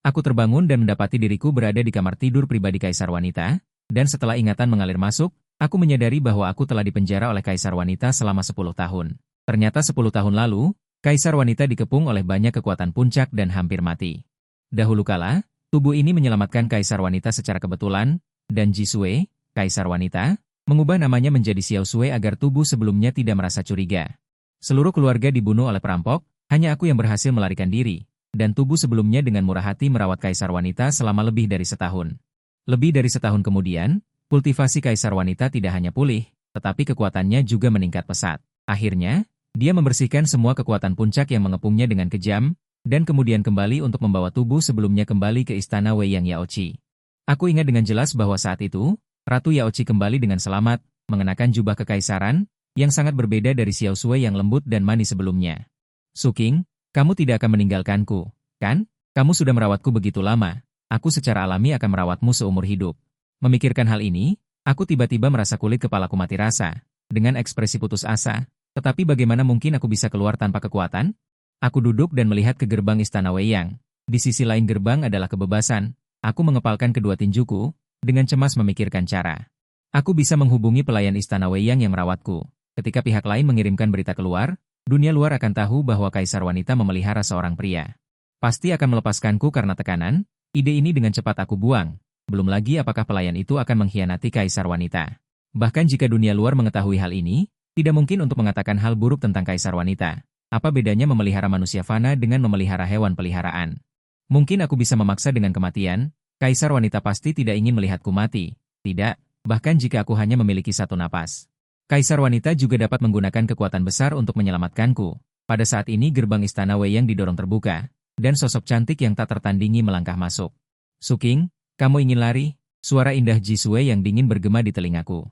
Aku terbangun dan mendapati diriku berada di kamar tidur pribadi Kaisar Wanita, dan setelah ingatan mengalir masuk, aku menyadari bahwa aku telah dipenjara oleh Kaisar Wanita selama 10 tahun. Ternyata 10 tahun lalu, Kaisar Wanita dikepung oleh banyak kekuatan puncak dan hampir mati. Dahulu kala, tubuh ini menyelamatkan Kaisar Wanita secara kebetulan, dan Jisue, Kaisar Wanita, mengubah namanya menjadi Xiao Sui agar tubuh sebelumnya tidak merasa curiga. Seluruh keluarga dibunuh oleh perampok, hanya aku yang berhasil melarikan diri, dan tubuh sebelumnya dengan murah hati merawat Kaisar Wanita selama lebih dari setahun. Lebih dari setahun kemudian, kultivasi Kaisar Wanita tidak hanya pulih, tetapi kekuatannya juga meningkat pesat. Akhirnya, dia membersihkan semua kekuatan puncak yang mengepungnya dengan kejam, dan kemudian kembali untuk membawa tubuh sebelumnya kembali ke istana Weiyang Yaoqi. Aku ingat dengan jelas bahwa saat itu, Ratu Yaoqi kembali dengan selamat, mengenakan jubah kekaisaran, yang sangat berbeda dari Xiao Sui yang lembut dan manis sebelumnya. Suking, kamu tidak akan meninggalkanku, kan? Kamu sudah merawatku begitu lama, aku secara alami akan merawatmu seumur hidup. Memikirkan hal ini, aku tiba-tiba merasa kulit kepalaku mati rasa, dengan ekspresi putus asa, tetapi bagaimana mungkin aku bisa keluar tanpa kekuatan? Aku duduk dan melihat ke gerbang istana Weiyang. Di sisi lain gerbang adalah kebebasan. Aku mengepalkan kedua tinjuku, dengan cemas memikirkan cara. Aku bisa menghubungi pelayan istana Weiyang yang merawatku. Ketika pihak lain mengirimkan berita keluar, dunia luar akan tahu bahwa Kaisar Wanita memelihara seorang pria. Pasti akan melepaskanku karena tekanan, ide ini dengan cepat aku buang. Belum lagi apakah pelayan itu akan mengkhianati Kaisar Wanita. Bahkan jika dunia luar mengetahui hal ini, tidak mungkin untuk mengatakan hal buruk tentang Kaisar Wanita. Apa bedanya memelihara manusia fana dengan memelihara hewan peliharaan? Mungkin aku bisa memaksa dengan kematian, Kaisar Wanita pasti tidak ingin melihatku mati. Tidak, bahkan jika aku hanya memiliki satu napas. Kaisar Wanita juga dapat menggunakan kekuatan besar untuk menyelamatkanku. Pada saat ini gerbang istana Weiyang didorong terbuka, dan sosok cantik yang tak tertandingi melangkah masuk. Suking, kamu ingin lari? Suara indah Jisue yang dingin bergema di telingaku.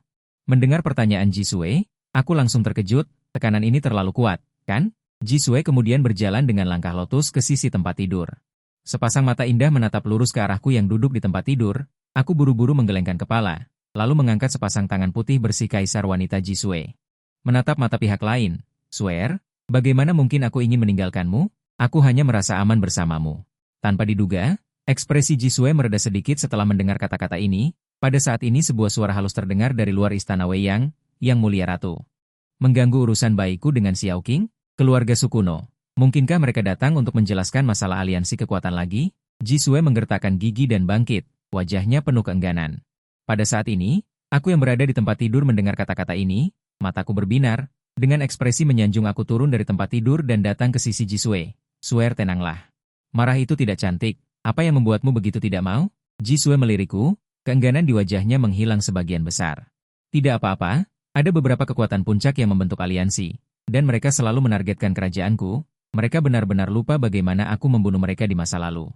Mendengar pertanyaan Jisue, aku langsung terkejut, tekanan ini terlalu kuat, kan? Jisue kemudian berjalan dengan langkah lotus ke sisi tempat tidur. Sepasang mata indah menatap lurus ke arahku yang duduk di tempat tidur, aku buru-buru menggelengkan kepala, lalu mengangkat sepasang tangan putih bersih Kaisar Wanita Jisue. Menatap mata pihak lain, Swear, bagaimana mungkin aku ingin meninggalkanmu? Aku hanya merasa aman bersamamu. Tanpa diduga, ekspresi Jisue mereda sedikit setelah mendengar kata-kata ini. Pada saat ini sebuah suara halus terdengar dari luar istana Weiyang, Yang Mulia Ratu. Mengganggu urusan bayiku dengan Xiao Qing? Keluarga Sukuno. Mungkinkah mereka datang untuk menjelaskan masalah aliansi kekuatan lagi? Jisue menggertakkan gigi dan bangkit, wajahnya penuh keengganan. Pada saat ini, aku yang berada di tempat tidur mendengar kata-kata ini, mataku berbinar, dengan ekspresi menyanjung aku turun dari tempat tidur dan datang ke sisi Jisue. Swear, tenanglah. Marah itu tidak cantik, apa yang membuatmu begitu tidak mau? Jisue melirikku, keengganan di wajahnya menghilang sebagian besar. Tidak apa-apa, ada beberapa kekuatan puncak yang membentuk aliansi, dan mereka selalu menargetkan kerajaanku. Mereka benar-benar lupa bagaimana aku membunuh mereka di masa lalu.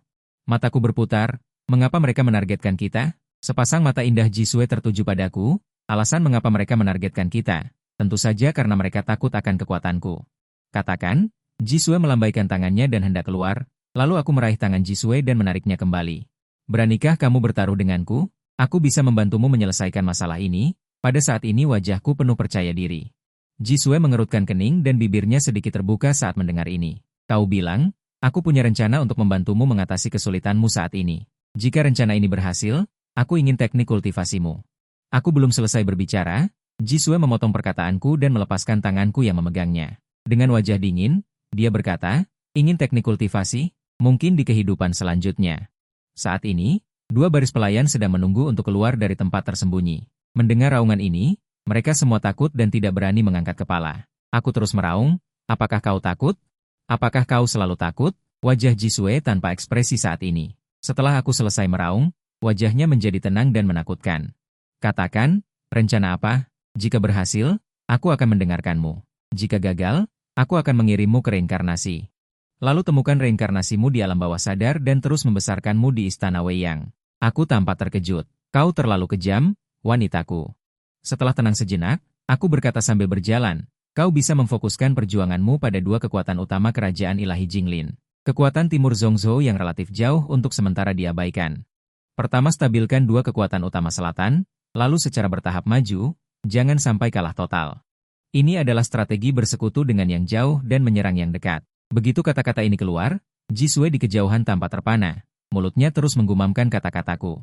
Mataku berputar, mengapa mereka menargetkan kita? Sepasang mata indah Jisue tertuju padaku, alasan mengapa mereka menargetkan kita. Tentu saja karena mereka takut akan kekuatanku. Katakan, Jisue melambaikan tangannya dan hendak keluar, lalu aku meraih tangan Jisue dan menariknya kembali. Beranikah kamu bertaruh denganku? Aku bisa membantumu menyelesaikan masalah ini. Pada saat ini wajahku penuh percaya diri. Jisue mengerutkan kening dan bibirnya sedikit terbuka saat mendengar ini. Kau bilang, aku punya rencana untuk membantumu mengatasi kesulitanmu saat ini. Jika rencana ini berhasil, aku ingin teknik kultivasimu. Aku belum selesai berbicara, Jisue memotong perkataanku dan melepaskan tanganku yang memegangnya. Dengan wajah dingin, dia berkata, ingin teknik kultivasi, mungkin di kehidupan selanjutnya. Saat ini, dua baris pelayan sedang menunggu untuk keluar dari tempat tersembunyi. Mendengar raungan ini, mereka semua takut dan tidak berani mengangkat kepala. Aku terus meraung, apakah kau takut? Apakah kau selalu takut? Wajah Jisue tanpa ekspresi saat ini. Setelah aku selesai meraung, wajahnya menjadi tenang dan menakutkan. Katakan, rencana apa? Jika berhasil, aku akan mendengarkanmu. Jika gagal, aku akan mengirimmu ke reinkarnasi. Lalu temukan reinkarnasimu di alam bawah sadar dan terus membesarkanmu di istana Weiyang. Aku tampak terkejut. Kau terlalu kejam, wanitaku. Setelah tenang sejenak, aku berkata sambil berjalan, kau bisa memfokuskan perjuanganmu pada dua kekuatan utama kerajaan ilahi Jinglin. Kekuatan timur Zhongzhou yang relatif jauh untuk sementara diabaikan. Pertama, stabilkan dua kekuatan utama selatan, lalu secara bertahap maju, jangan sampai kalah total. Ini adalah strategi bersekutu dengan yang jauh dan menyerang yang dekat. Begitu kata-kata ini keluar, Jisue di kejauhan tampak terpana, mulutnya terus menggumamkan kata-kataku.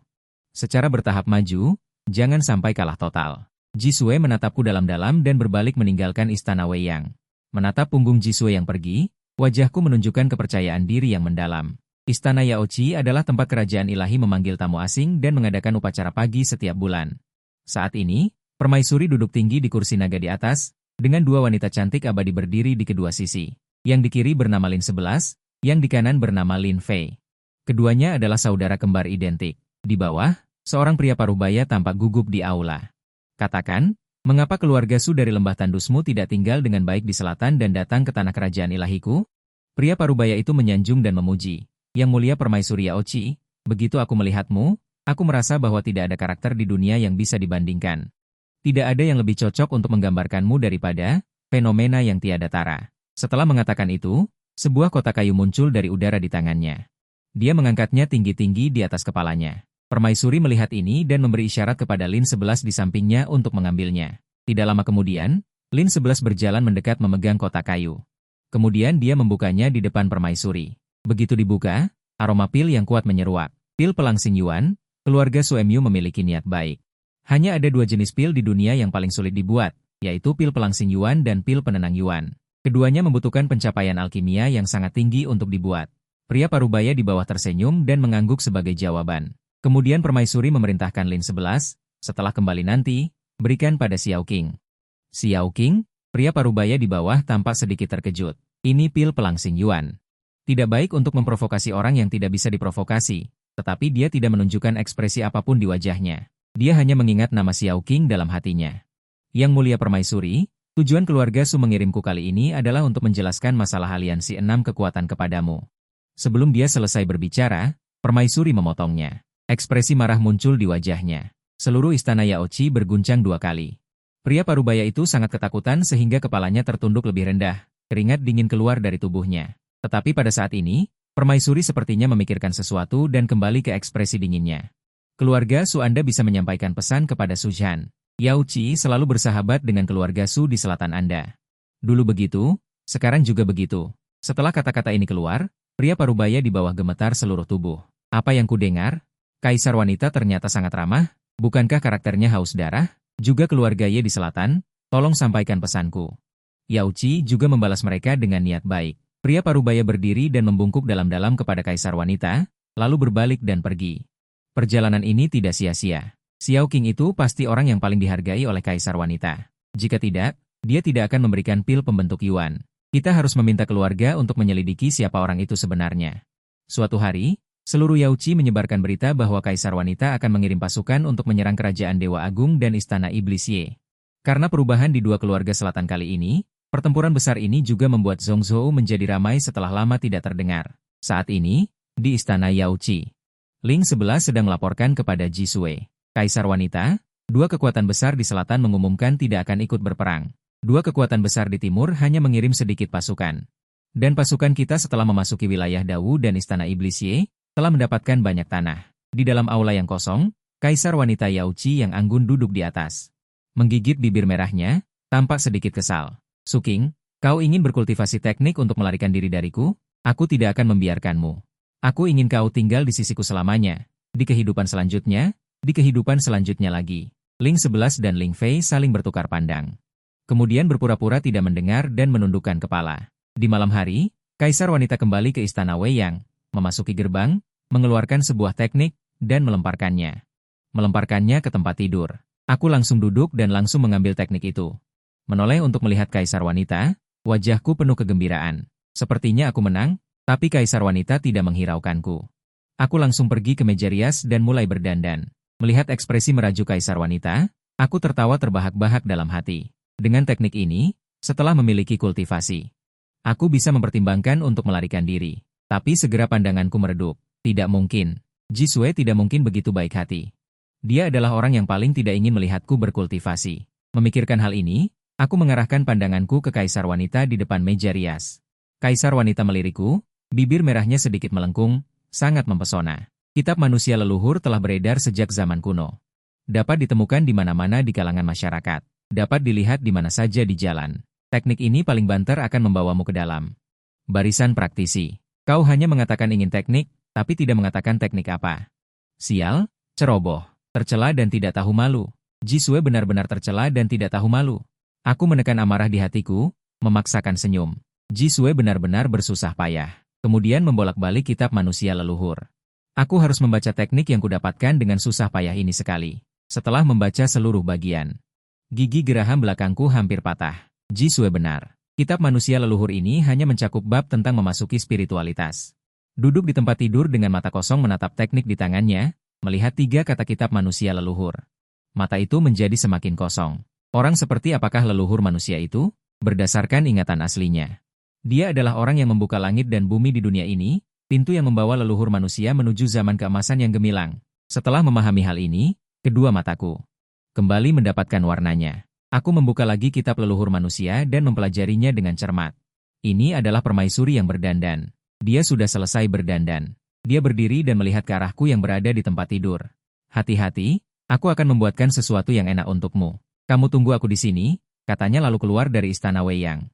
Secara bertahap maju, jangan sampai kalah total. Jisue menatapku dalam-dalam dan berbalik meninggalkan istana Weiyang. Menatap punggung Jisue yang pergi, wajahku menunjukkan kepercayaan diri yang mendalam. Istana Yaochi adalah tempat kerajaan ilahi memanggil tamu asing dan mengadakan upacara pagi setiap bulan. Saat ini, permaisuri duduk tinggi di kursi naga di atas, dengan dua wanita cantik abadi berdiri di kedua sisi. Yang di kiri bernama Lin 11, yang di kanan bernama Lin Fei. Keduanya adalah saudara kembar identik. Di bawah, seorang pria parubaya tampak gugup di aula. Katakan, mengapa keluarga Su dari lembah tandusmu tidak tinggal dengan baik di selatan dan datang ke tanah kerajaan ilahiku? Pria parubaya itu menyanjung dan memuji. Yang mulia permaisuri Yaochi, begitu aku melihatmu, aku merasa bahwa tidak ada karakter di dunia yang bisa dibandingkan. Tidak ada yang lebih cocok untuk menggambarkanmu daripada fenomena yang tiada tara. Setelah mengatakan itu, sebuah kotak kayu muncul dari udara di tangannya. Dia mengangkatnya tinggi-tinggi di atas kepalanya. Permaisuri melihat ini dan memberi isyarat kepada Lin 11 di sampingnya untuk mengambilnya. Tidak lama kemudian, Lin 11 berjalan mendekat memegang kotak kayu. Kemudian dia membukanya di depan permaisuri. Begitu dibuka, aroma pil yang kuat menyeruak. Pil pelangsing Yuan, keluarga Su Emyu memiliki niat baik. Hanya ada dua jenis pil di dunia yang paling sulit dibuat, yaitu pil pelangsing Yuan dan pil penenang Yuan. Keduanya membutuhkan pencapaian alkimia yang sangat tinggi untuk dibuat. Pria parubaya di bawah tersenyum dan mengangguk sebagai jawaban. Kemudian permaisuri memerintahkan Lin 11, setelah kembali nanti, berikan pada Xiao Qing. Xiao Qing, pria parubaya di bawah tampak sedikit terkejut. Ini pil pelangsing Yuan. Tidak baik untuk memprovokasi orang yang tidak bisa diprovokasi, tetapi dia tidak menunjukkan ekspresi apapun di wajahnya. Dia hanya mengingat nama Xiao Qing dalam hatinya. Yang mulia permaisuri, tujuan keluarga Su mengirimku kali ini adalah untuk menjelaskan masalah aliansi 6 kekuatan kepadamu. Sebelum dia selesai berbicara, permaisuri memotongnya. Ekspresi marah muncul di wajahnya. Seluruh istana Yaochi berguncang 2 kali. Pria parubaya itu sangat ketakutan sehingga kepalanya tertunduk lebih rendah, keringat dingin keluar dari tubuhnya. Tetapi pada saat ini, permaisuri sepertinya memikirkan sesuatu dan kembali ke ekspresi dinginnya. Keluarga Su Anda bisa menyampaikan pesan kepada Su Zhan. Yaochi selalu bersahabat dengan keluarga Su di selatan Anda. Dulu begitu, sekarang juga begitu. Setelah kata-kata ini keluar, pria parubaya di bawah gemetar seluruh tubuh. Apa yang kudengar? Kaisar wanita ternyata sangat ramah, bukankah karakternya haus darah? Juga keluarga Ye di selatan, tolong sampaikan pesanku. Yaochi juga membalas mereka dengan niat baik. Pria parubaya berdiri dan membungkuk dalam-dalam kepada kaisar wanita, lalu berbalik dan pergi. Perjalanan ini tidak sia-sia. Xiao Qing itu pasti orang yang paling dihargai oleh kaisar wanita. Jika tidak, dia tidak akan memberikan pil pembentuk Yuan. Kita harus meminta keluarga untuk menyelidiki siapa orang itu sebenarnya. Suatu hari, seluruh Yaochi menyebarkan berita bahwa kaisar wanita akan mengirim pasukan untuk menyerang kerajaan Dewa Agung dan istana Iblis Ye. Karena perubahan di dua keluarga selatan kali ini, pertempuran besar ini juga membuat Zhongzhou menjadi ramai setelah lama tidak terdengar. Saat ini, di istana Yaochi, Ling 11 sedang melaporkan kepada Jisue. Kaisar wanita, dua kekuatan besar di selatan mengumumkan tidak akan ikut berperang. Dua kekuatan besar di timur hanya mengirim sedikit pasukan. Dan pasukan kita setelah memasuki wilayah Dawu dan istana Iblis Ye, telah mendapatkan banyak tanah. Di dalam aula yang kosong, kaisar wanita Yaochi yang anggun duduk di atas. Menggigit bibir merahnya, tampak sedikit kesal. Su Qing, kau ingin berkultivasi teknik untuk melarikan diri dariku? Aku tidak akan membiarkanmu. Aku ingin kau tinggal di sisiku selamanya. Di kehidupan selanjutnya, di kehidupan selanjutnya lagi. Ling 11 dan Ling Fei saling bertukar pandang. Kemudian berpura-pura tidak mendengar dan menundukkan kepala. Di malam hari, kaisar wanita kembali ke istana Weiyang, memasuki gerbang, mengeluarkan sebuah teknik, dan melemparkannya. Melemparkannya ke tempat tidur. Aku langsung duduk dan langsung mengambil teknik itu. Menoleh untuk melihat kaisar wanita, wajahku penuh kegembiraan. Sepertinya aku menang, tapi kaisar wanita tidak menghiraukanku. Aku langsung pergi ke meja rias dan mulai berdandan. Melihat ekspresi merajuk kaisar wanita, aku tertawa terbahak-bahak dalam hati. Dengan teknik ini, setelah memiliki kultivasi, aku bisa mempertimbangkan untuk melarikan diri. Tapi segera pandanganku meredup. Tidak mungkin. Jisue tidak mungkin begitu baik hati. Dia adalah orang yang paling tidak ingin melihatku berkultivasi. Memikirkan hal ini, aku mengarahkan pandanganku ke kaisar wanita di depan meja rias. Kaisar wanita melirikku, bibir merahnya sedikit melengkung, sangat mempesona. Kitab manusia leluhur telah beredar sejak zaman kuno. Dapat ditemukan di mana-mana di kalangan masyarakat. Dapat dilihat di mana saja di jalan. Teknik ini paling banter akan membawamu ke dalam barisan praktisi. Kau hanya mengatakan ingin teknik, tapi tidak mengatakan teknik apa. Sial, ceroboh, tercela dan tidak tahu malu. Jisue benar-benar tercela dan tidak tahu malu. Aku menekan amarah di hatiku, memaksakan senyum. Jisue benar-benar bersusah payah. Kemudian membolak-balik kitab manusia leluhur. Aku harus membaca teknik yang kudapatkan dengan susah payah ini sekali. Setelah membaca seluruh bagian, gigi geraham belakangku hampir patah. Jisue benar. Kitab manusia leluhur ini hanya mencakup bab tentang memasuki spiritualitas. Duduk di tempat tidur dengan mata kosong menatap teknik di tangannya, melihat 3 kata kitab manusia leluhur. Mata itu menjadi semakin kosong. Orang seperti apakah leluhur manusia itu? Berdasarkan ingatan aslinya, dia adalah orang yang membuka langit dan bumi di dunia ini, pintu yang membawa leluhur manusia menuju zaman keemasan yang gemilang. Setelah memahami hal ini, kedua mataku kembali mendapatkan warnanya. Aku membuka lagi kitab leluhur manusia dan mempelajarinya dengan cermat. Ini adalah permaisuri yang berdandan. Dia sudah selesai berdandan. Dia berdiri dan melihat ke arahku yang berada di tempat tidur. Hati-hati, aku akan membuatkan sesuatu yang enak untukmu. Kamu tunggu aku di sini, katanya lalu keluar dari istana Weiyang.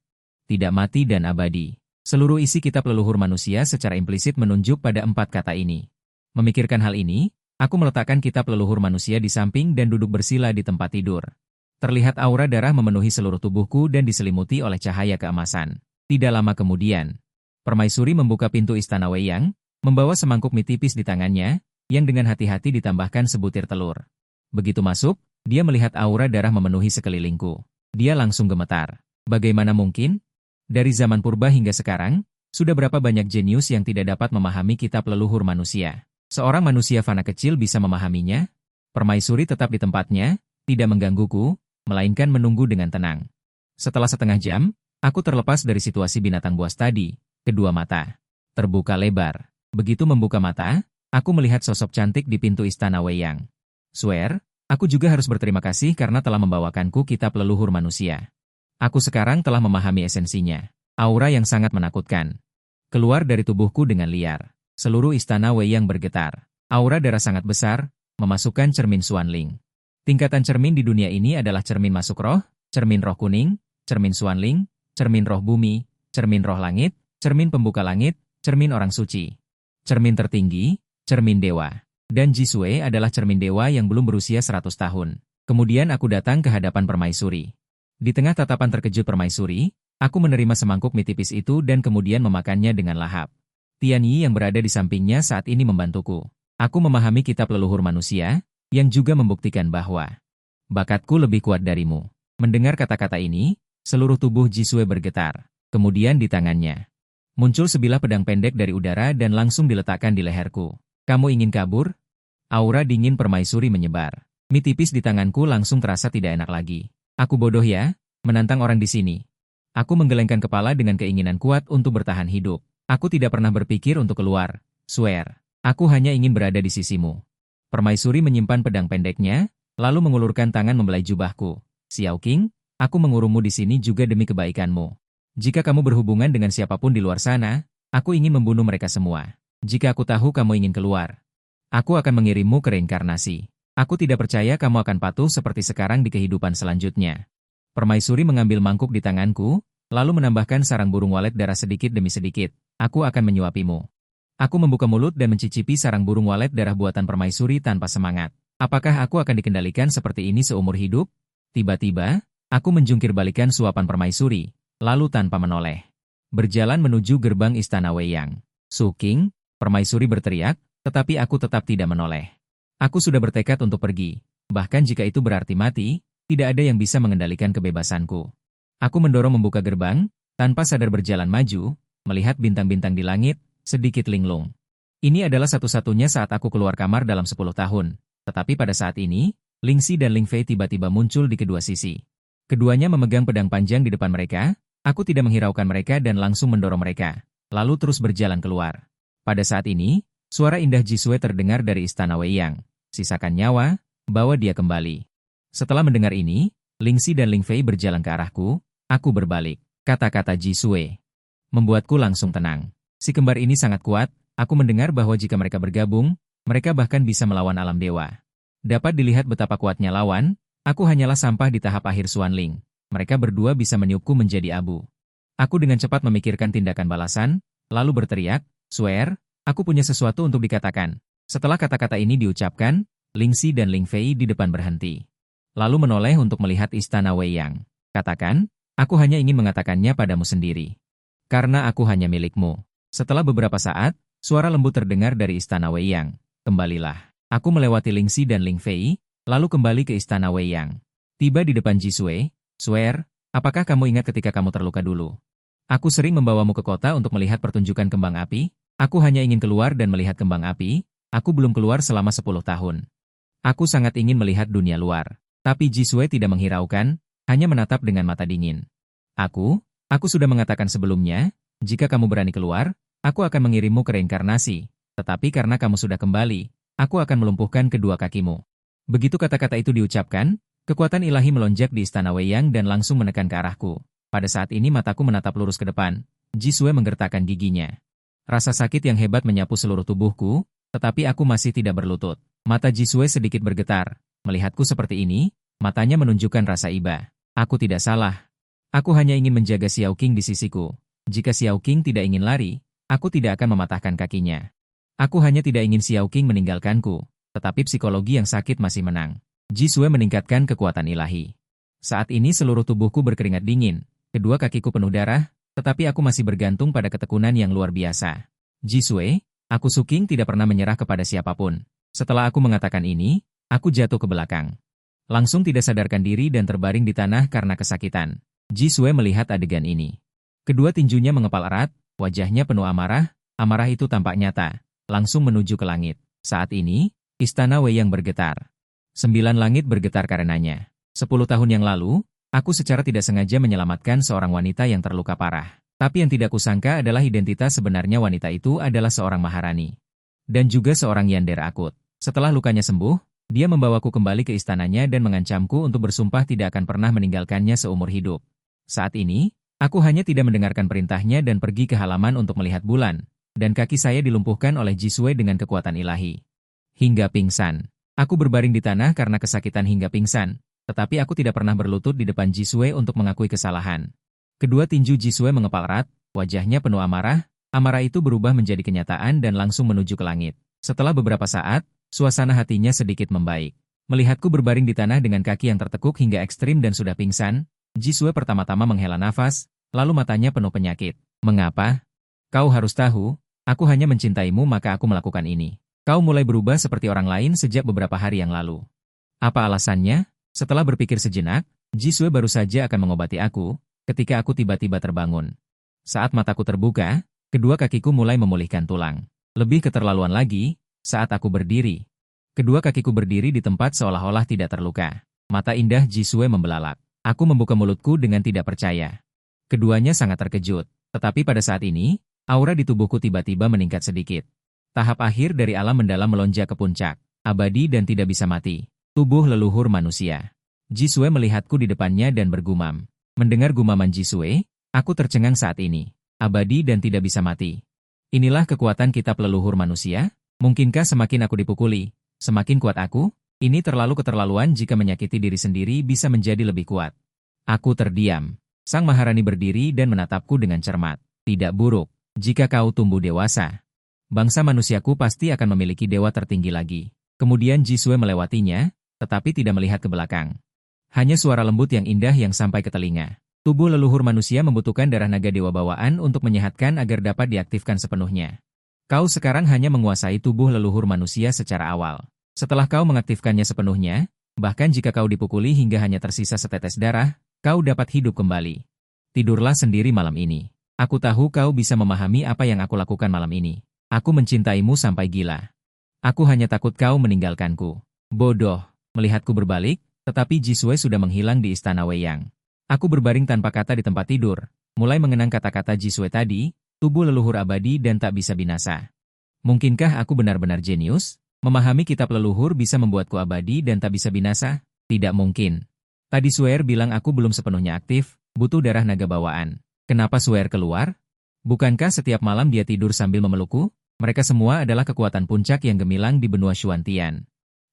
Tidak mati dan abadi. Seluruh isi kitab leluhur manusia secara implisit menunjuk pada 4 kata ini. Memikirkan hal ini, aku meletakkan kitab leluhur manusia di samping dan duduk bersila di tempat tidur. Terlihat aura darah memenuhi seluruh tubuhku dan diselimuti oleh cahaya keemasan. Tidak lama kemudian, permaisuri membuka pintu istana Weiyang, membawa semangkuk mie tipis di tangannya, yang dengan hati-hati ditambahkan sebutir telur. Begitu masuk, dia melihat aura darah memenuhi sekelilingku. Dia langsung gemetar. Bagaimana mungkin? Dari zaman purba hingga sekarang, sudah berapa banyak jenius yang tidak dapat memahami kitab leluhur manusia. Seorang manusia fana kecil bisa memahaminya? Permaisuri tetap di tempatnya, tidak menggangguku, melainkan menunggu dengan tenang. Setelah setengah jam, aku terlepas dari situasi binatang buas tadi. Kedua mata terbuka lebar. Begitu membuka mata, aku melihat sosok cantik di pintu istana Weiyang. Swear, aku juga harus berterima kasih karena telah membawakanku kitab leluhur manusia. Aku sekarang telah memahami esensinya. Aura yang sangat menakutkan keluar dari tubuhku dengan liar. Seluruh istana Weiyang bergetar. Aura darah sangat besar, memasukkan cermin Xuanling. Tingkatan cermin di dunia ini adalah cermin masuk roh, cermin roh kuning, cermin Xuanling, cermin roh bumi, cermin roh langit, cermin pembuka langit, cermin orang suci. Cermin tertinggi, cermin dewa. Dan Jisue adalah cermin dewa yang belum berusia 100 tahun. Kemudian aku datang ke hadapan permaisuri. Di tengah tatapan terkejut permaisuri, aku menerima semangkuk mie tipis itu dan kemudian memakannya dengan lahap. Tianyi yang berada di sampingnya saat ini membantuku. Aku memahami kitab leluhur manusia, yang juga membuktikan bahwa bakatku lebih kuat darimu. Mendengar kata-kata ini, seluruh tubuh Jisue bergetar. Kemudian di tangannya muncul sebilah pedang pendek dari udara dan langsung diletakkan di leherku. Kamu ingin kabur? Aura dingin permaisuri menyebar. Mie tipis di tanganku langsung terasa tidak enak lagi. Aku bodoh ya, menantang orang di sini. Aku menggelengkan kepala dengan keinginan kuat untuk bertahan hidup. Aku tidak pernah berpikir untuk keluar. Swear, aku hanya ingin berada di sisimu. Permaisuri menyimpan pedang pendeknya, lalu mengulurkan tangan membelai jubahku. Xiao Qing, aku mengurungmu di sini juga demi kebaikanmu. Jika kamu berhubungan dengan siapapun di luar sana, aku ingin membunuh mereka semua. Jika aku tahu kamu ingin keluar, aku akan mengirimmu ke reinkarnasi. Aku tidak percaya kamu akan patuh seperti sekarang di kehidupan selanjutnya. Permaisuri mengambil mangkuk di tanganku, lalu menambahkan sarang burung walet darah sedikit demi sedikit. Aku akan menyuapimu. Aku membuka mulut dan mencicipi sarang burung walet darah buatan permaisuri tanpa semangat. Apakah aku akan dikendalikan seperti ini seumur hidup? Tiba-tiba, aku menjungkir balikan suapan permaisuri, lalu tanpa menoleh berjalan menuju gerbang istana Weiyang. Su Qing, permaisuri berteriak, tetapi aku tetap tidak menoleh. Aku sudah bertekad untuk pergi, bahkan jika itu berarti mati, tidak ada yang bisa mengendalikan kebebasanku. Aku mendorong membuka gerbang, tanpa sadar berjalan maju, melihat bintang-bintang di langit, sedikit linglung. Ini adalah satu-satunya saat aku keluar kamar dalam 10 tahun. Tetapi pada saat ini, Ling Xi dan Ling Fei tiba-tiba muncul di kedua sisi. Keduanya memegang pedang panjang di depan mereka, aku tidak menghiraukan mereka dan langsung mendorong mereka, lalu terus berjalan keluar. Pada saat ini, suara indah Jisue terdengar dari istana Weiyang. Sisakan nyawa, bawa dia kembali. Setelah mendengar ini, Ling Xi dan Ling Fei berjalan ke arahku, aku berbalik. Kata-kata Jisue membuatku langsung tenang. Si kembar ini sangat kuat, aku mendengar bahwa jika mereka bergabung, mereka bahkan bisa melawan alam dewa. Dapat dilihat betapa kuatnya lawan, aku hanyalah sampah di tahap akhir Xuanling. Mereka berdua bisa meniupku menjadi abu. Aku dengan cepat memikirkan tindakan balasan, lalu berteriak, Swear, Aku punya sesuatu untuk dikatakan. Setelah kata-kata ini diucapkan, Ling Xi dan Ling Fei di depan berhenti. Lalu menoleh untuk melihat istana Wei Yang. Katakan, aku hanya ingin mengatakannya padamu sendiri. Karena aku hanya milikmu. Setelah beberapa saat, suara lembut terdengar dari istana Wei Yang. Kembalilah. Aku melewati Ling Xi dan Ling Fei, lalu kembali ke istana Wei Yang. Tiba di depan Ji Sui. Swear, apakah kamu ingat ketika kamu terluka dulu? Aku sering membawamu ke kota untuk melihat pertunjukan kembang api. Aku hanya ingin keluar dan melihat kembang api. Aku belum keluar selama 10 tahun. Aku sangat ingin melihat dunia luar. Tapi Ji Sui tidak menghiraukan, hanya menatap dengan mata dingin. Aku sudah mengatakan sebelumnya, jika kamu berani keluar, aku akan mengirimmu ke reinkarnasi. Tetapi karena kamu sudah kembali, aku akan melumpuhkan kedua kakimu. Begitu kata-kata itu diucapkan, kekuatan ilahi melonjak di istana Wei Yang dan langsung menekan ke arahku. Pada saat ini mataku menatap lurus ke depan. Ji Sui menggertakkan giginya. Rasa sakit yang hebat menyapu seluruh tubuhku, tetapi aku masih tidak berlutut. Mata Ji Sui sedikit bergetar. Melihatku seperti ini, matanya menunjukkan rasa iba. Aku tidak salah. Aku hanya ingin menjaga Xiao Qing di sisiku. Jika Xiao Qing tidak ingin lari, aku tidak akan mematahkan kakinya. Aku hanya tidak ingin Xiao Qing meninggalkanku, tetapi psikologi yang sakit masih menang. Ji Sui meningkatkan kekuatan ilahi. Saat ini seluruh tubuhku berkeringat dingin, kedua kakiku penuh darah, tetapi aku masih bergantung pada ketekunan yang luar biasa. Ji Sui, aku Su Qing tidak pernah menyerah kepada siapapun. Setelah aku mengatakan ini, aku jatuh ke belakang. Langsung tidak sadarkan diri dan terbaring di tanah karena kesakitan. Ji Sui melihat adegan ini. Kedua tinjunya mengepal erat, wajahnya penuh amarah, amarah itu tampak nyata, langsung menuju ke langit. Saat ini, istana Wei Yang bergetar. 9 langit bergetar karenanya. 10 tahun yang lalu, aku secara tidak sengaja menyelamatkan seorang wanita yang terluka parah. Tapi yang tidak kusangka adalah identitas sebenarnya wanita itu adalah seorang maharani. Dan juga seorang Yandere akut. Setelah lukanya sembuh, dia membawaku kembali ke istananya dan mengancamku untuk bersumpah tidak akan pernah meninggalkannya seumur hidup. Saat ini, aku hanya tidak mendengarkan perintahnya dan pergi ke halaman untuk melihat bulan, dan kaki saya dilumpuhkan oleh Ji Sui dengan kekuatan ilahi. Hingga pingsan. Aku berbaring di tanah karena kesakitan hingga pingsan, tetapi aku tidak pernah berlutut di depan Ji Sui untuk mengakui kesalahan. Kedua tinju Ji Sui mengepal erat, wajahnya penuh amarah, amarah itu berubah menjadi kenyataan dan langsung menuju ke langit. Setelah beberapa saat, suasana hatinya sedikit membaik. Melihatku berbaring di tanah dengan kaki yang tertekuk hingga ekstrim dan sudah pingsan, Ji Sui pertama-tama menghela nafas, lalu matanya penuh penyakit. Mengapa? Kau harus tahu, aku hanya mencintaimu maka aku melakukan ini. Kau mulai berubah seperti orang lain sejak beberapa hari yang lalu. Apa alasannya? Setelah berpikir sejenak, Ji Sui baru saja akan mengobati aku, ketika aku tiba-tiba terbangun. Saat mataku terbuka, kedua kakiku mulai memulihkan tulang. Lebih keterlaluan lagi, saat aku berdiri. Kedua kakiku berdiri di tempat seolah-olah tidak terluka. Mata indah Ji Sui membelalak. Aku membuka mulutku dengan tidak percaya. Keduanya sangat terkejut, tetapi pada saat ini, aura di tubuhku tiba-tiba meningkat sedikit. Tahap akhir dari alam mendalam melonjak ke puncak, abadi dan tidak bisa mati. Tubuh leluhur manusia. Ji Sui melihatku di depannya dan bergumam. Mendengar gumaman Ji Sui, aku tercengang saat ini. Abadi dan tidak bisa mati. Inilah kekuatan kitab leluhur manusia? Mungkinkah semakin aku dipukuli, semakin kuat aku? Ini terlalu keterlaluan jika menyakiti diri sendiri bisa menjadi lebih kuat. Aku terdiam. Sang Maharani berdiri dan menatapku dengan cermat. Tidak buruk, jika kau tumbuh dewasa. Bangsa manusiaku pasti akan memiliki dewa tertinggi lagi. Kemudian Ji Sui melewatinya, tetapi tidak melihat ke belakang. Hanya suara lembut yang indah yang sampai ke telinga. Tubuh leluhur manusia membutuhkan darah naga dewa bawaan untuk menyehatkan agar dapat diaktifkan sepenuhnya. Kau sekarang hanya menguasai tubuh leluhur manusia secara awal. Setelah kau mengaktifkannya sepenuhnya, bahkan jika kau dipukuli hingga hanya tersisa setetes darah, kau dapat hidup kembali. Tidurlah sendiri malam ini. Aku tahu kau bisa memahami apa yang aku lakukan malam ini. Aku mencintaimu sampai gila. Aku hanya takut kau meninggalkanku. Bodoh. Melihatku berbalik, tetapi Ji Sui sudah menghilang di istana Wei Yang. Aku berbaring tanpa kata di tempat tidur, mulai mengenang kata-kata Ji Sui tadi, tubuh leluhur abadi dan tak bisa binasa. Mungkinkah aku benar-benar jenius? Memahami kitab leluhur bisa membuatku abadi dan tak bisa binasa? Tidak mungkin. Tadi Suer bilang aku belum sepenuhnya aktif, butuh darah naga bawaan. Kenapa Suer keluar? Bukankah setiap malam dia tidur sambil memelukku? Mereka semua adalah kekuatan puncak yang gemilang di benua Xuantian.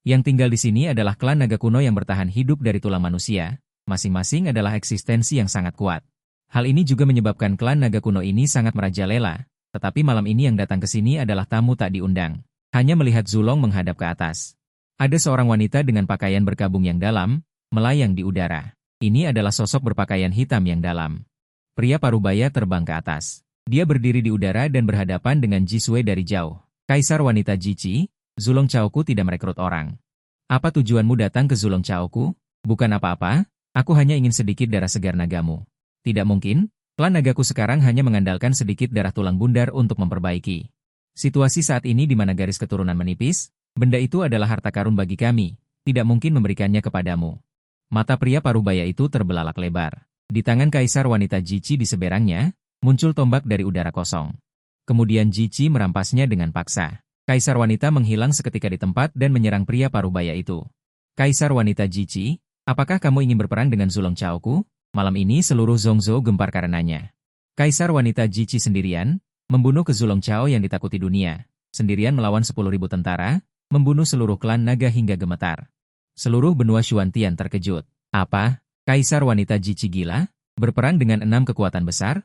Yang tinggal di sini adalah klan naga kuno yang bertahan hidup dari tulang manusia. Masing-masing adalah eksistensi yang sangat kuat. Hal ini juga menyebabkan klan naga kuno ini sangat merajalela, Tetapi malam ini yang datang ke sini adalah tamu tak diundang. Hanya melihat Zulong menghadap ke atas. Ada seorang wanita dengan pakaian berkabung yang dalam, melayang di udara. Ini adalah sosok berpakaian hitam yang dalam. Pria parubaya terbang ke atas. Dia berdiri di udara dan berhadapan dengan Jisue dari jauh. Kaisar wanita Jici, Zulong Chaoku tidak merekrut orang. Apa tujuanmu datang ke Zulong Chaoku? Bukan apa-apa, aku hanya ingin sedikit darah segar nagamu. Tidak mungkin, klan nagaku sekarang hanya mengandalkan sedikit darah tulang bundar untuk memperbaiki. Situasi saat ini di mana garis keturunan menipis, benda itu adalah harta karun bagi kami, tidak mungkin memberikannya kepadamu. Mata pria parubaya itu terbelalak lebar. Di tangan kaisar wanita Jici di seberangnya, muncul tombak dari udara kosong. Kemudian Jici merampasnya dengan paksa. Kaisar wanita menghilang seketika di tempat dan menyerang pria parubaya itu. Kaisar wanita Jici, apakah kamu ingin berperang dengan Zulong Chaoku? Malam ini seluruh Zhongzhou gempar karenanya. Kaisar wanita Jici sendirian, membunuh ke Zulong Chao yang ditakuti dunia. Sendirian melawan 10.000 tentara, membunuh seluruh klan naga hingga gemetar. Seluruh benua Xuantian terkejut. Apa? Kaisar wanita Jici gila? Berperang dengan 6 kekuatan besar?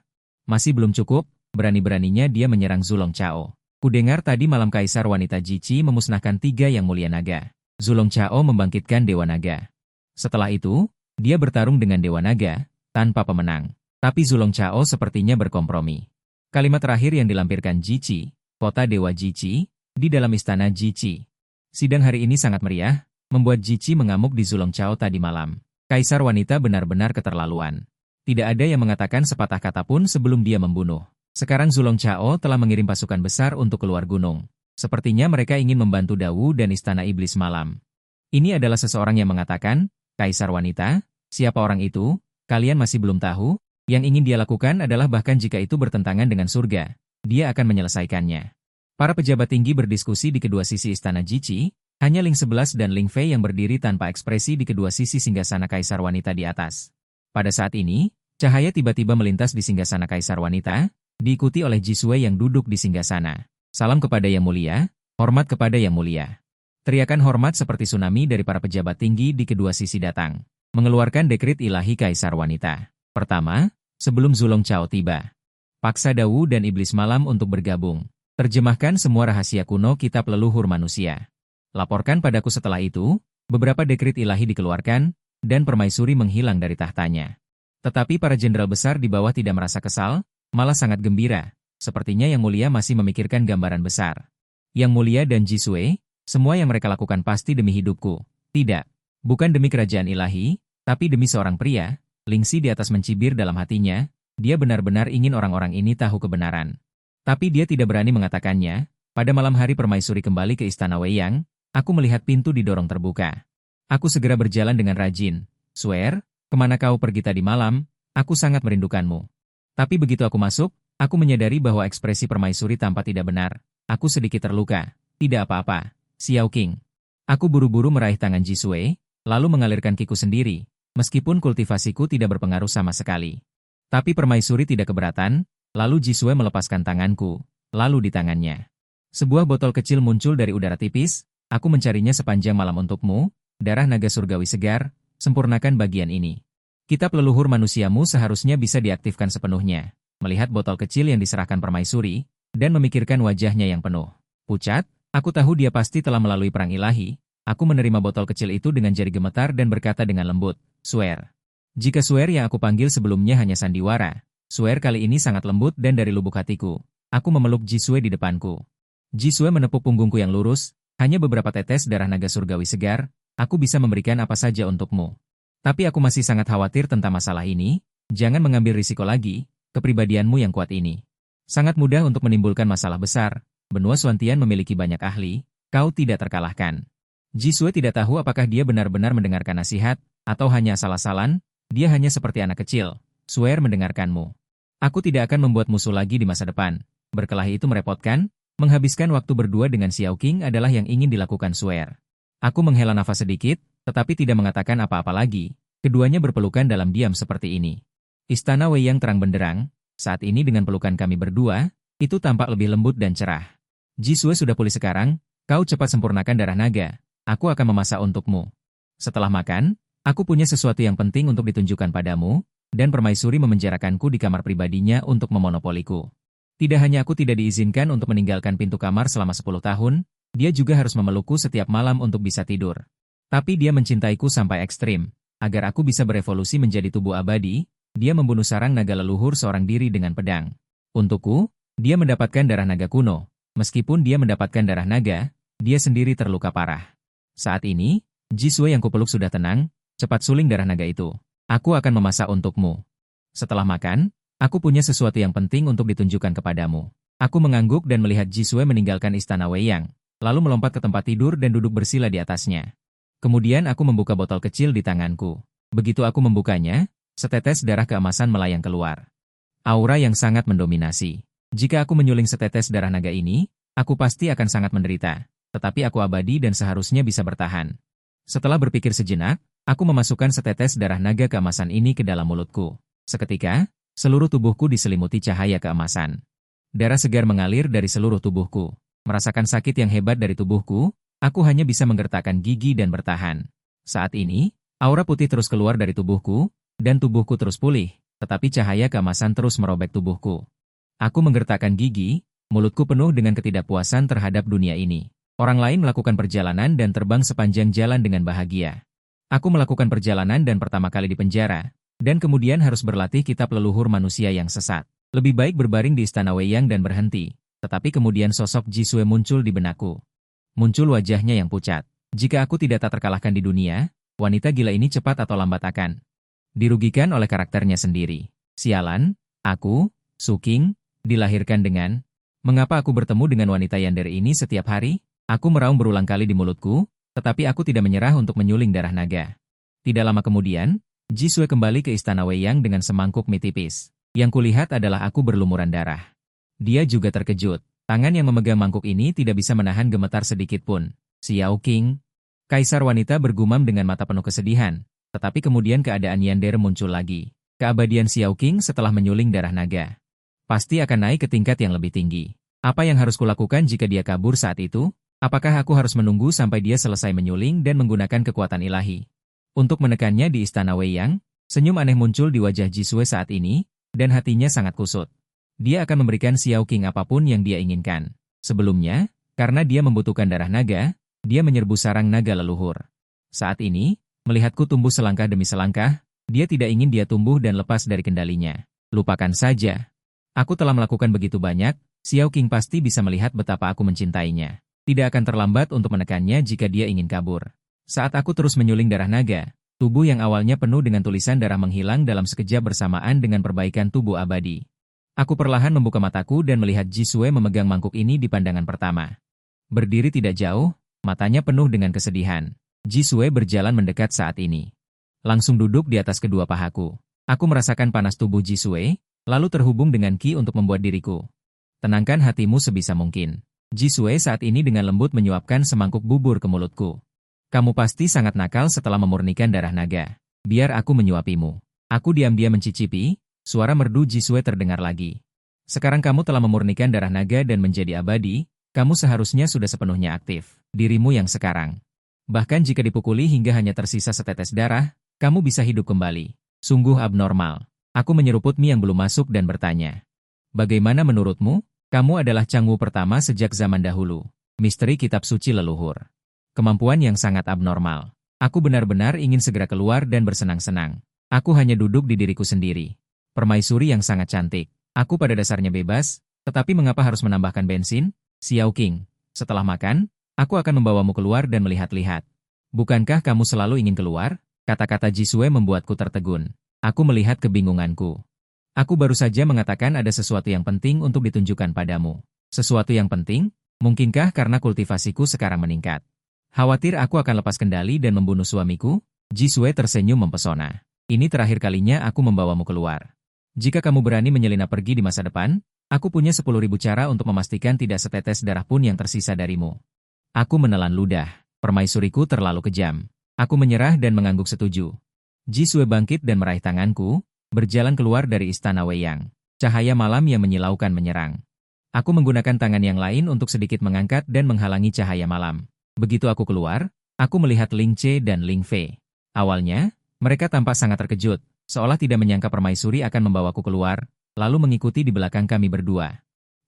Masih belum cukup, berani-beraninya dia menyerang Zulong Chao. Kudengar tadi malam Kaisar wanita Jici memusnahkan 3 yang mulia naga. Zulong Chao membangkitkan Dewa Naga. Setelah itu, dia bertarung dengan Dewa Naga, tanpa pemenang. Tapi Zulong Chao sepertinya berkompromi. Kalimat terakhir yang dilampirkan Jici, kota Dewa Jici, di dalam istana Jici. Sidang hari ini sangat meriah, membuat Jici mengamuk di Zulong Chao tadi malam. Kaisar wanita benar-benar keterlaluan. Tidak ada yang mengatakan sepatah kata pun sebelum dia membunuh. Sekarang Zulong Chao telah mengirim pasukan besar untuk keluar gunung. Sepertinya mereka ingin membantu Dawu dan Istana Iblis Malam. Ini adalah seseorang yang mengatakan, Kaisar wanita, siapa orang itu? Kalian masih belum tahu? Yang ingin dia lakukan adalah bahkan jika itu bertentangan dengan surga, dia akan menyelesaikannya. Para pejabat tinggi berdiskusi di kedua sisi Istana Jici. Hanya Ling 11 dan Ling Fei yang berdiri tanpa ekspresi di kedua sisi singgasana Kaisar wanita di atas. Pada saat ini, cahaya tiba-tiba melintas di singgasana Kaisar wanita, diikuti oleh Jisue yang duduk di singgasana. Salam kepada Yang Mulia, hormat kepada Yang Mulia. Teriakan hormat seperti tsunami dari para pejabat tinggi di kedua sisi datang, mengeluarkan dekrit ilahi Kaisar wanita. Pertama, sebelum Zulong Chao tiba. Paksa Dawu dan Iblis Malam untuk bergabung. Terjemahkan semua rahasia kuno kitab leluhur manusia. Laporkan padaku setelah itu, beberapa dekrit ilahi dikeluarkan, dan permaisuri menghilang dari tahtanya. Tetapi para jenderal besar di bawah tidak merasa kesal, malah sangat gembira. Sepertinya Yang Mulia masih memikirkan gambaran besar. Yang Mulia dan Jisue, semua yang mereka lakukan pasti demi hidupku. Tidak, bukan demi kerajaan ilahi, tapi demi seorang pria. Lingxi di atas mencibir dalam hatinya, dia benar-benar ingin orang-orang ini tahu kebenaran. Tapi dia tidak berani mengatakannya. Pada malam hari permaisuri kembali ke Istana Weiyang, aku melihat pintu didorong terbuka. Aku segera berjalan dengan rajin. Swear, kemana kau pergi tadi malam? Aku sangat merindukanmu. Tapi begitu aku masuk, aku menyadari bahwa ekspresi permaisuri tampak tidak benar. Aku sedikit terluka. Tidak apa-apa, Xiao Qing. Aku buru-buru meraih tangan Jisue, lalu mengalirkan kiku sendiri, meskipun kultivasiku tidak berpengaruh sama sekali. Tapi permaisuri tidak keberatan, lalu Jisue melepaskan tanganku, lalu di tangannya. Sebuah botol kecil muncul dari udara tipis. Aku mencarinya sepanjang malam untukmu, darah naga surgawi segar, sempurnakan bagian ini. Kitab leluhur manusiamu seharusnya bisa diaktifkan sepenuhnya. Melihat botol kecil yang diserahkan permaisuri, dan memikirkan wajahnya yang penuh pucat, aku tahu dia pasti telah melalui perang ilahi. Aku menerima botol kecil itu dengan jari gemetar dan berkata dengan lembut, Swear. Jika Swear yang aku panggil sebelumnya hanya sandiwara, Swear kali ini sangat lembut dan dari lubuk hatiku. Aku memeluk Jisue di depanku. Jisue menepuk punggungku yang lurus. Hanya beberapa tetes darah naga surgawi segar, aku bisa memberikan apa saja untukmu. Tapi aku masih sangat khawatir tentang masalah ini, jangan mengambil risiko lagi, kepribadianmu yang kuat ini. Sangat mudah untuk menimbulkan masalah besar, benua Xuantian memiliki banyak ahli, kau tidak terkalahkan. Jisue tidak tahu apakah dia benar-benar mendengarkan nasihat, atau hanya asal-asalan, dia hanya seperti anak kecil, Swear mendengarkanmu. Aku tidak akan membuat musuh lagi di masa depan, berkelahi itu merepotkan. Menghabiskan waktu berdua dengan Xiao Qing adalah yang ingin dilakukan Swear. Aku menghela nafas sedikit, tetapi tidak mengatakan apa-apa lagi. Keduanya berpelukan dalam diam seperti ini. Istana Weiyang terang benderang, saat ini dengan pelukan kami berdua, itu tampak lebih lembut dan cerah. Jisue sudah pulih sekarang, kau cepat sempurnakan darah naga, aku akan memasak untukmu. Setelah makan, aku punya sesuatu yang penting untuk ditunjukkan padamu, dan permaisuri memenjarakanku di kamar pribadinya untuk memonopoliku. Tidak hanya aku tidak diizinkan untuk meninggalkan pintu kamar selama 10 tahun, dia juga harus memelukku setiap malam untuk bisa tidur. Tapi dia mencintaiku sampai ekstrim. Agar aku bisa berevolusi menjadi tubuh abadi, dia membunuh sarang naga leluhur seorang diri dengan pedang. Untukku, dia mendapatkan darah naga kuno. Meskipun dia mendapatkan darah naga, dia sendiri terluka parah. Saat ini, Jisue yang kupeluk sudah tenang, cepat suling darah naga itu. Aku akan memasak untukmu. Setelah makan, aku punya sesuatu yang penting untuk ditunjukkan kepadamu. Aku mengangguk dan melihat Jisue meninggalkan istana Weiyang, lalu melompat ke tempat tidur dan duduk bersila di atasnya. Kemudian aku membuka botol kecil di tanganku. Begitu aku membukanya, setetes darah keemasan melayang keluar. Aura yang sangat mendominasi. Jika aku menyuling setetes darah naga ini, aku pasti akan sangat menderita. Tetapi aku abadi dan seharusnya bisa bertahan. Setelah berpikir sejenak, aku memasukkan setetes darah naga keemasan ini ke dalam mulutku. Seketika, seluruh tubuhku diselimuti cahaya keemasan. Darah segar mengalir dari seluruh tubuhku. Merasakan sakit yang hebat dari tubuhku, aku hanya bisa menggertakkan gigi dan bertahan. Saat ini, aura putih terus keluar dari tubuhku, dan tubuhku terus pulih, tetapi cahaya keemasan terus merobek tubuhku. Aku menggertakkan gigi, mulutku penuh dengan ketidakpuasan terhadap dunia ini. Orang lain melakukan perjalanan dan terbang sepanjang jalan dengan bahagia. Aku melakukan perjalanan dan pertama kali di penjara, dan kemudian harus berlatih kitab leluhur manusia yang sesat. Lebih baik berbaring di istana Weiyang dan berhenti, tetapi kemudian sosok Jisue muncul di benakku. Muncul wajahnya yang pucat. Jika aku tidak tak terkalahkan di dunia, wanita gila ini cepat atau lambat akan dirugikan oleh karakternya sendiri. Sialan, aku, Su King, dilahirkan dengan... Mengapa aku bertemu dengan wanita yandere ini setiap hari? Aku meraung berulang kali di mulutku, tetapi aku tidak menyerah untuk menyuling darah naga. Tidak lama kemudian, Jisue kembali ke istana Weiyang dengan semangkuk mie tipis. Yang kulihat adalah aku berlumuran darah. Dia juga terkejut. Tangan yang memegang mangkuk ini tidak bisa menahan gemetar sedikit pun. Xiao King. Kaisar wanita bergumam dengan mata penuh kesedihan. Tetapi kemudian keadaan yandere muncul lagi. Keabadian Xiao King setelah menyuling darah naga. Pasti akan naik ke tingkat yang lebih tinggi. Apa yang harus kulakukan jika dia kabur saat itu? Apakah aku harus menunggu sampai dia selesai menyuling dan menggunakan kekuatan ilahi? Untuk menekannya di istana Weiyang, senyum aneh muncul di wajah Jisue saat ini, dan hatinya sangat kusut. Dia akan memberikan Xiao King apapun yang dia inginkan. Sebelumnya, karena dia membutuhkan darah naga, dia menyerbu sarang naga leluhur. Saat ini, melihatku tumbuh selangkah demi selangkah, dia tidak ingin dia tumbuh dan lepas dari kendalinya. Lupakan saja. Aku telah melakukan begitu banyak, Xiao King pasti bisa melihat betapa aku mencintainya. Tidak akan terlambat untuk menekannya jika dia ingin kabur. Saat aku terus menyuling darah naga, tubuh yang awalnya penuh dengan tulisan darah menghilang dalam sekejap bersamaan dengan perbaikan tubuh abadi. Aku perlahan membuka mataku dan melihat Jisue memegang mangkuk ini di pandangan pertama. Berdiri tidak jauh, matanya penuh dengan kesedihan. Jisue berjalan mendekat saat ini. Langsung duduk di atas kedua pahaku. Aku merasakan panas tubuh Jisue, lalu terhubung dengan Ki untuk membuat diriku. Tenangkan hatimu sebisa mungkin. Jisue saat ini dengan lembut menyuapkan semangkuk bubur ke mulutku. Kamu pasti sangat nakal setelah memurnikan darah naga. Biar aku menyuapimu. Aku diam-diam mencicipi. Suara merdu Jisue terdengar lagi. Sekarang kamu telah memurnikan darah naga dan menjadi abadi, kamu seharusnya sudah sepenuhnya aktif. Dirimu yang sekarang. Bahkan jika dipukuli hingga hanya tersisa setetes darah, kamu bisa hidup kembali. Sungguh abnormal. Aku menyeruput mie yang belum masuk dan bertanya. Bagaimana menurutmu? Kamu adalah Changwu pertama sejak zaman dahulu. Misteri kitab suci leluhur. Kemampuan yang sangat abnormal. Aku benar-benar ingin segera keluar dan bersenang-senang. Aku hanya duduk di diriku sendiri. Permaisuri yang sangat cantik. Aku pada dasarnya bebas, tetapi mengapa harus menambahkan bensin? Xiao King, setelah makan, aku akan membawamu keluar dan melihat-lihat. Bukankah kamu selalu ingin keluar? Kata-kata Jisue membuatku tertegun. Aku melihat kebingunganku. Aku baru saja mengatakan ada sesuatu yang penting untuk ditunjukkan padamu. Sesuatu yang penting? Mungkinkah karena kultivasiku sekarang meningkat? Khawatir aku akan lepas kendali dan membunuh suamiku? Jisue tersenyum mempesona. Ini terakhir kalinya aku membawamu keluar. Jika kamu berani menyelinap pergi di masa depan, aku punya 10.000 cara untuk memastikan tidak setetes darah pun yang tersisa darimu. Aku menelan ludah. Permaisuriku terlalu kejam. Aku menyerah dan mengangguk setuju. Jisue bangkit dan meraih tanganku, berjalan keluar dari istana Weiyang. Cahaya malam yang menyilaukan menyerang. Aku menggunakan tangan yang lain untuk sedikit mengangkat dan menghalangi cahaya malam. Begitu aku keluar, aku melihat Ling Che dan Ling Fei. Awalnya, mereka tampak sangat terkejut. Seolah tidak menyangka permaisuri akan membawaku keluar, lalu mengikuti di belakang kami berdua.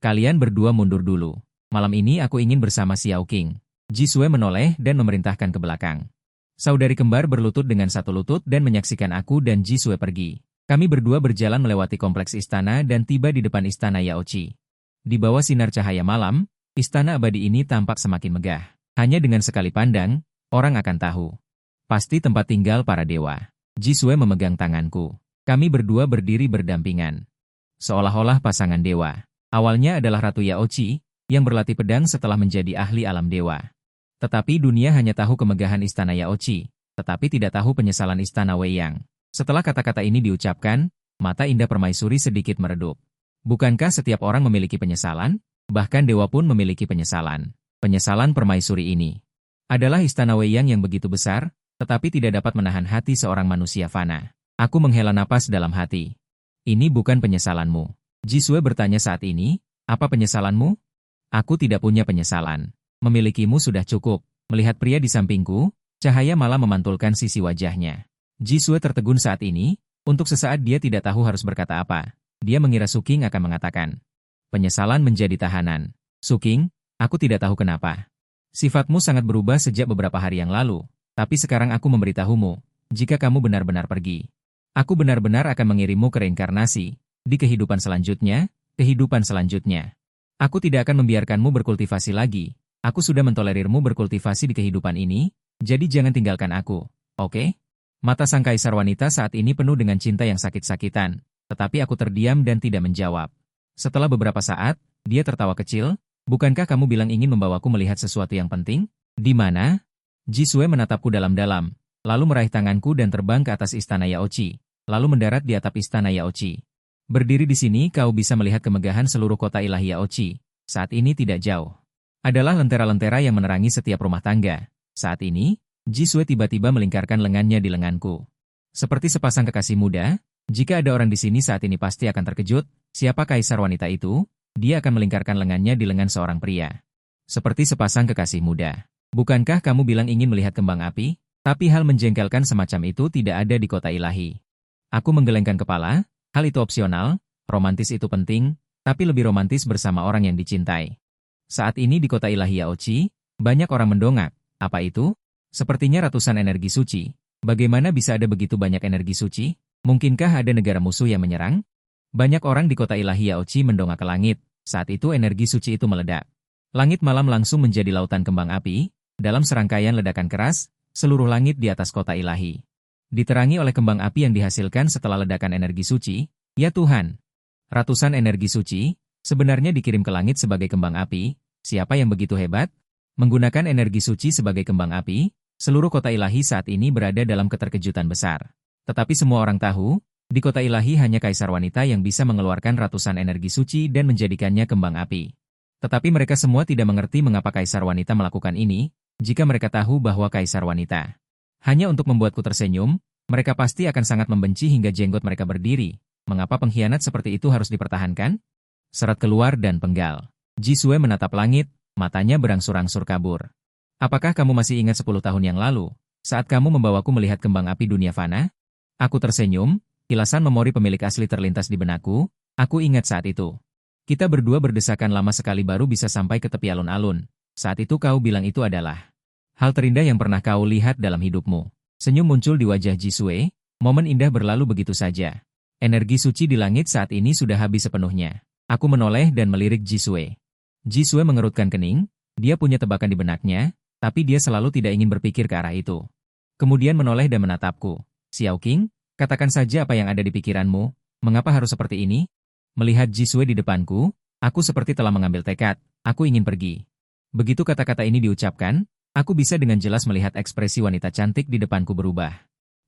Kalian berdua mundur dulu. Malam ini aku ingin bersama Xiao Qing. Jisue menoleh dan memerintahkan ke belakang. Saudari kembar berlutut dengan satu lutut dan menyaksikan aku dan Jisue pergi. Kami berdua berjalan melewati kompleks istana dan tiba di depan istana Yaochi. Di bawah sinar cahaya malam, istana abadi ini tampak semakin megah. Hanya dengan sekali pandang, orang akan tahu. Pasti tempat tinggal para dewa. Jisue memegang tanganku. Kami berdua berdiri berdampingan. Seolah-olah pasangan dewa. Awalnya adalah Ratu Yaochi, yang berlatih pedang setelah menjadi ahli alam dewa. Tetapi dunia hanya tahu kemegahan istana Yaochi, tetapi tidak tahu penyesalan istana Weiyang. Setelah kata-kata ini diucapkan, mata indah permaisuri sedikit meredup. Bukankah setiap orang memiliki penyesalan? Bahkan dewa pun memiliki penyesalan. Penyesalan permaisuri ini adalah istana Weiyang yang begitu besar, tetapi tidak dapat menahan hati seorang manusia fana. Aku menghela napas dalam hati. Ini bukan penyesalanmu. Jisue bertanya saat ini, apa penyesalanmu? Aku tidak punya penyesalan. Memilikimu sudah cukup. Melihat pria di sampingku, cahaya malam memantulkan sisi wajahnya. Jisue tertegun saat ini, untuk sesaat dia tidak tahu harus berkata apa. Dia mengira Su Qing akan mengatakan. Penyesalan menjadi tahanan. Su Qing, aku tidak tahu kenapa. Sifatmu sangat berubah sejak beberapa hari yang lalu, tapi sekarang aku memberitahumu, jika kamu benar-benar pergi. Aku benar-benar akan mengirimmu ke reinkarnasi, di kehidupan selanjutnya, Aku tidak akan membiarkanmu berkultivasi lagi. Aku sudah mentolerirmu berkultivasi di kehidupan ini, jadi jangan tinggalkan aku, oke? Mata sang kaisar wanita saat ini penuh dengan cinta yang sakit-sakitan, tetapi aku terdiam dan tidak menjawab. Setelah beberapa saat, dia tertawa kecil, bukankah kamu bilang ingin membawaku melihat sesuatu yang penting? Di mana? Jisue menatapku dalam-dalam, lalu meraih tanganku dan terbang ke atas istana Yaochi, lalu mendarat di atap istana Yaochi. Berdiri di sini kau bisa melihat kemegahan seluruh kota ilahi Yaochi. Saat ini tidak jauh. Adalah lentera-lentera yang menerangi setiap rumah tangga. Saat ini, Jisue tiba-tiba melingkarkan lengannya di lenganku. Seperti sepasang kekasih muda, jika ada orang di sini saat ini pasti akan terkejut, siapa kaisar wanita itu? Dia akan melingkarkan lengannya di lengan seorang pria. Seperti sepasang kekasih muda. Bukankah kamu bilang ingin melihat kembang api? Tapi hal menjengkelkan semacam itu tidak ada di kota ilahi. Aku menggelengkan kepala. Hal itu opsional, romantis itu penting, tapi lebih romantis bersama orang yang dicintai. Saat ini di kota ilahi Yaochi, banyak orang mendongak. Apa itu? Sepertinya ratusan energi suci. Bagaimana bisa ada begitu banyak energi suci? Mungkinkah ada negara musuh yang menyerang? Banyak orang di kota ilahi Yaochi mendongak ke langit. Saat itu energi suci itu meledak. Langit malam langsung menjadi lautan kembang api. Dalam serangkaian ledakan keras, seluruh langit di atas kota ilahi diterangi oleh kembang api yang dihasilkan setelah ledakan energi suci. Ya Tuhan! Ratusan energi suci, sebenarnya dikirim ke langit sebagai kembang api. Siapa yang begitu hebat? Menggunakan energi suci sebagai kembang api, seluruh kota ilahi saat ini berada dalam keterkejutan besar. Tetapi semua orang tahu, di kota ilahi hanya kaisar wanita yang bisa mengeluarkan ratusan energi suci dan menjadikannya kembang api. Tetapi mereka semua tidak mengerti mengapa kaisar wanita melakukan ini, jika mereka tahu bahwa kaisar wanita hanya untuk membuatku tersenyum, mereka pasti akan sangat membenci hingga jenggot mereka berdiri. Mengapa pengkhianat seperti itu harus dipertahankan? Serat keluar dan penggal. Jisue menatap langit, matanya berangsur-angsur kabur. Apakah kamu masih ingat 10 tahun yang lalu, saat kamu membawaku melihat kembang api dunia fana? Aku tersenyum, kilasan memori pemilik asli terlintas di benakku. Aku ingat saat itu. Kita berdua berdesakan lama sekali baru bisa sampai ke tepi alun-alun. Saat itu kau bilang itu adalah hal terindah yang pernah kau lihat dalam hidupmu. Senyum muncul di wajah Jisue, momen indah berlalu begitu saja. Energi suci di langit saat ini sudah habis sepenuhnya. Aku menoleh dan melirik Jisue. Jisue mengerutkan kening, dia punya tebakan di benaknya, tapi dia selalu tidak ingin berpikir ke arah itu. Kemudian menoleh dan menatapku. Xiao Qing, katakan saja apa yang ada di pikiranmu, mengapa harus seperti ini? Melihat Jisue di depanku, aku seperti telah mengambil tekad, aku ingin pergi. Begitu kata-kata ini diucapkan, aku bisa dengan jelas melihat ekspresi wanita cantik di depanku berubah.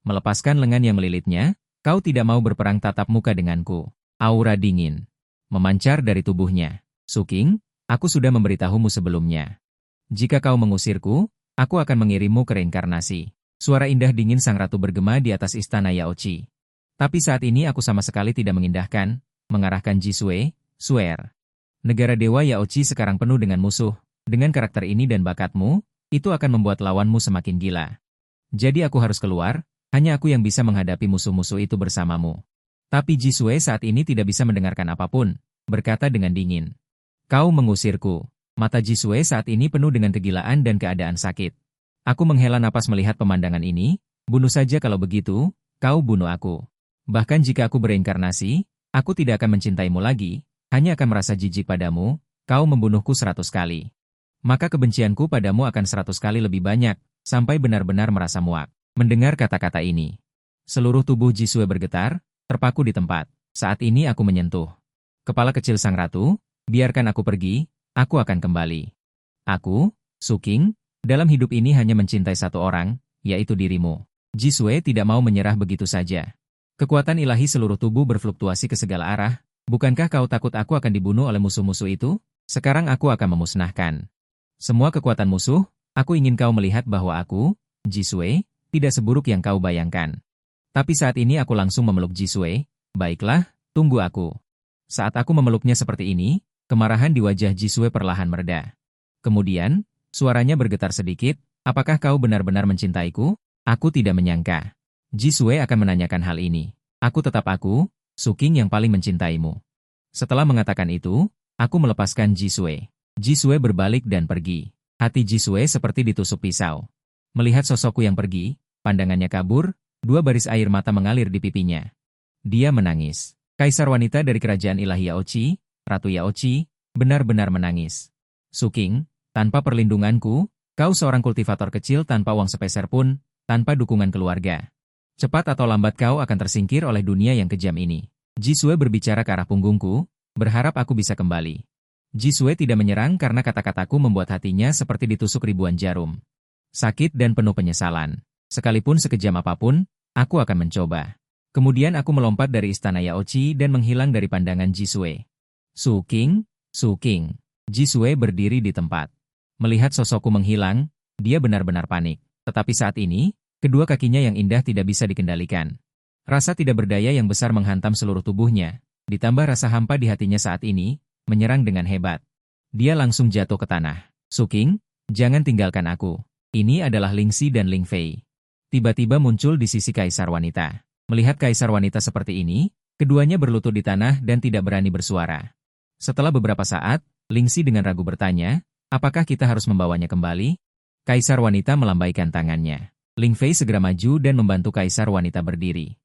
Melepaskan lengan yang melilitnya, kau tidak mau berperang tatap muka denganku. Aura dingin memancar dari tubuhnya. Su Qing, aku sudah memberitahumu sebelumnya. Jika kau mengusirku, aku akan mengirimmu ke reinkarnasi. Suara indah dingin sang ratu bergema di atas istana Yaochi. Tapi saat ini aku sama sekali tidak mengindahkan, mengarahkan Jisue, swear. Negara dewa Yaochi sekarang penuh dengan musuh. Dengan karakter ini dan bakatmu, itu akan membuat lawanmu semakin gila. Jadi aku harus keluar, hanya aku yang bisa menghadapi musuh-musuh itu bersamamu. Tapi Jisue saat ini tidak bisa mendengarkan apapun, berkata dengan dingin. Kau mengusirku. Mata Jisue saat ini penuh dengan kegilaan dan keadaan sakit. Aku menghela napas melihat pemandangan ini, bunuh saja kalau begitu, kau bunuh aku. Bahkan jika aku bereinkarnasi, aku tidak akan mencintaimu lagi, hanya akan merasa jijik padamu, kau membunuhku 100 kali. Maka kebencianku padamu akan 100 kali lebih banyak, sampai benar-benar merasa muak. Mendengar kata-kata ini, seluruh tubuh Jisue bergetar, terpaku di tempat. Saat ini aku menyentuh kepala kecil sang ratu, biarkan aku pergi, aku akan kembali. Aku, Su King, dalam hidup ini hanya mencintai satu orang, yaitu dirimu. Jisue tidak mau menyerah begitu saja. Kekuatan ilahi seluruh tubuh berfluktuasi ke segala arah. Bukankah kau takut aku akan dibunuh oleh musuh-musuh itu? Sekarang aku akan memusnahkan semua kekuatan musuh. Aku ingin kau melihat bahwa aku, Jisue, tidak seburuk yang kau bayangkan. Tapi saat ini aku langsung memeluk Jisue. Baiklah, tunggu aku. Saat aku memeluknya seperti ini, kemarahan di wajah Jisue perlahan mereda. Kemudian, suaranya bergetar sedikit, apakah kau benar-benar mencintaiku? Aku tidak menyangka Jisue akan menanyakan hal ini. Aku tetap aku, Su King yang paling mencintaimu. Setelah mengatakan itu, aku melepaskan Jisue. Jisue berbalik dan pergi. Hati Jisue seperti ditusuk pisau. Melihat sosokku yang pergi, pandangannya kabur, dua baris air mata mengalir di pipinya. Dia menangis. Kaisar wanita dari kerajaan ilahi Yaochi, Ratu Yaochi, benar-benar menangis. Su King, tanpa perlindunganku, kau seorang kultivator kecil tanpa uang sepeser pun, tanpa dukungan keluarga. Cepat atau lambat kau akan tersingkir oleh dunia yang kejam ini. Jisue berbicara ke arah punggungku, berharap aku bisa kembali. Jisue tidak menyerang karena kata-kataku membuat hatinya seperti ditusuk ribuan jarum. Sakit dan penuh penyesalan. Sekalipun sekejam apapun, aku akan mencoba. Kemudian aku melompat dari istana Yaochi dan menghilang dari pandangan Jisue. Su King, Su King. Jisue berdiri di tempat. Melihat sosokku menghilang, dia benar-benar panik. Tetapi saat ini, kedua kakinya yang indah tidak bisa dikendalikan. Rasa tidak berdaya yang besar menghantam seluruh tubuhnya, ditambah rasa hampa di hatinya saat ini, menyerang dengan hebat. Dia langsung jatuh ke tanah. Su King, jangan tinggalkan aku. Ini adalah Ling Xi dan Ling Fei. Tiba-tiba muncul di sisi kaisar wanita. Melihat kaisar wanita seperti ini, keduanya berlutut di tanah dan tidak berani bersuara. Setelah beberapa saat, Ling Xi dengan ragu bertanya, apakah kita harus membawanya kembali? Kaisar wanita melambaikan tangannya. Ling Fei segera maju dan membantu kaisar wanita berdiri.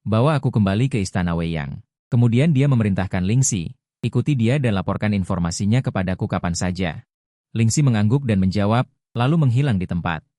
Bawa aku kembali ke istana Weiyang. Kemudian dia memerintahkan Ling Xi, ikuti dia dan laporkan informasinya kepadaku kapan saja. Ling Xi mengangguk dan menjawab, lalu menghilang di tempat.